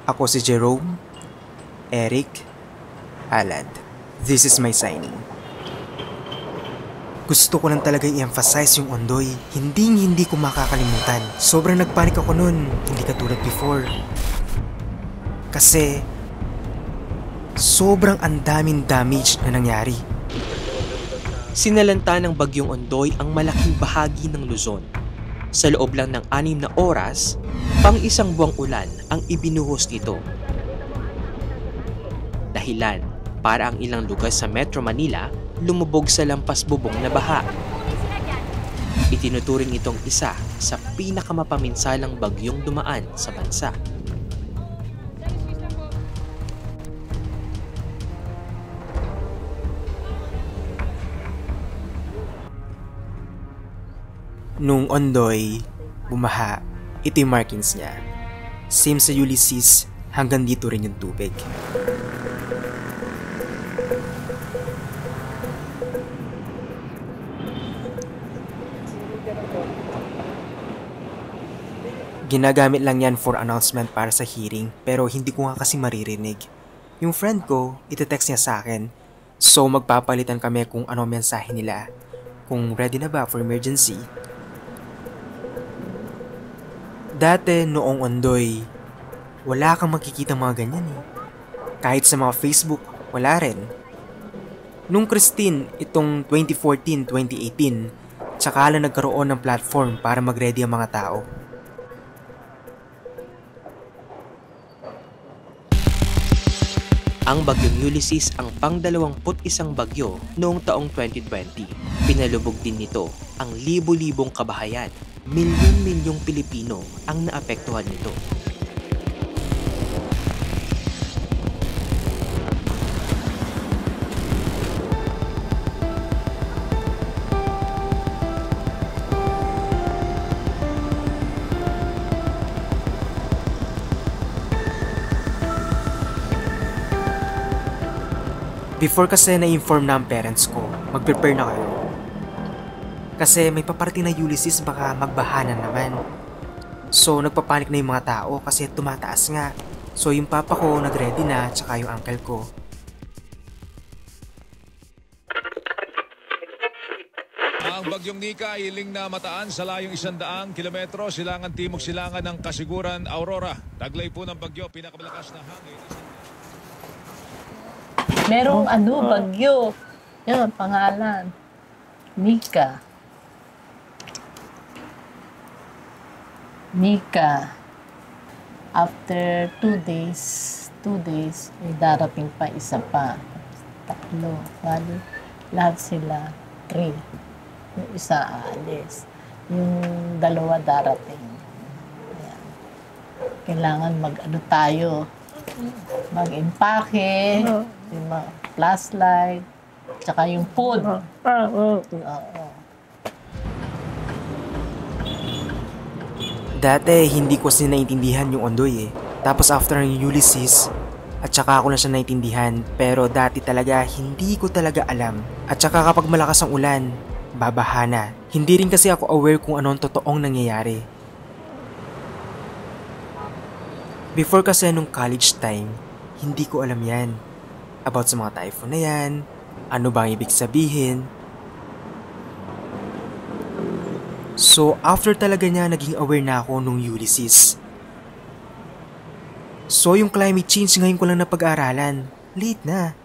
Ako si Jerome, Eric, Alad. This is my signing. Gusto ko lang talaga i-emphasize yung Ondoy. Hindi ko makakalimutan. Sobrang nagpanik ako nun, hindi katulad before. Kasi sobrang andaming damage na nangyari. Sinalanta ng bagyong Ondoy ang malaking bahagi ng Luzon. Sa loob lang ng 6 na oras, pang isang buwang ulan ang ibinuhos nito. Dahilan para ang ilang lugar sa Metro Manila lumubog sa lampas bubong na baha. Itinuturing itong isa sa pinakamapaminsalang bagyong dumaan sa bansa. Nung Ondoy bumaha, ito yung markings niya. Same sa Ulysses, hanggang dito rin yung tubig. Ginagamit lang yan for announcement para sa hearing, pero hindi ko nga kasi maririnig. Yung friend ko, itetext niya sa akin. So magpapalitan kami kung ano mensahe nila. Kung ready na ba for emergency. Dati noong Ondoy, wala kang makikita mga ganyan eh. Kahit sa mga Facebook, wala rin. Nung Christine, itong 2014-2018, tsaka lang nagkaroon ng platform para mag-ready ang mga tao. Ang bagyong Ulysses ang pang-21 bagyo noong taong 2020. Pinalubog din nito ang libo-libong kabahayan. Milyon-milyong Pilipino ang naapektuhan nito. Before kasi na-inform na ang parents ko, mag-prepare na kayo. Kasi may paparating na Ulysses, baka magbahanan naman. So nagpapanik na yung mga tao kasi tumataas nga. So yung papa ko nag-ready na, tsaka yung uncle ko. Ang bagyong Nika iling na mataan sa layong 100 kilometro silangan timog silangan ng Kasiguran, Aurora. Taglay po ng bagyo, pinakamalakas na hangin. Merong bagyo. Yan, pangalan. Nika. After 2 days, may darating pa isa pa. 3. Bali, lahat sila 3. Yung isa aalis. Yung 2 darating. Ayan. Kailangan tayo. Mag-impake, yung mga flashlight, tsaka yung food. Oo. Dati hindi ko kasi naintindihan yung Ondoy eh. Tapos after ng Ulysses, at saka ako na siya naintindihan. Pero dati talaga hindi ko talaga alam. At saka kapag malakas ang ulan, babaha na. Hindi rin kasi ako aware kung anong totoong nangyayari. Before kasi nung college time, hindi ko alam yan. About sa mga typhoon na yan, ano bang ibig sabihin. So after talaga niya, naging aware na ako nung Ulysses. So yung climate change ngayon ko lang napag-aralan. Late na.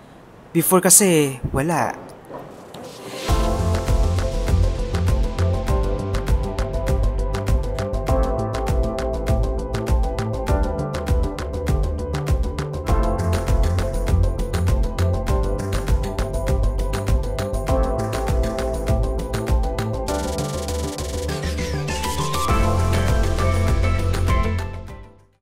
Before kasi, wala.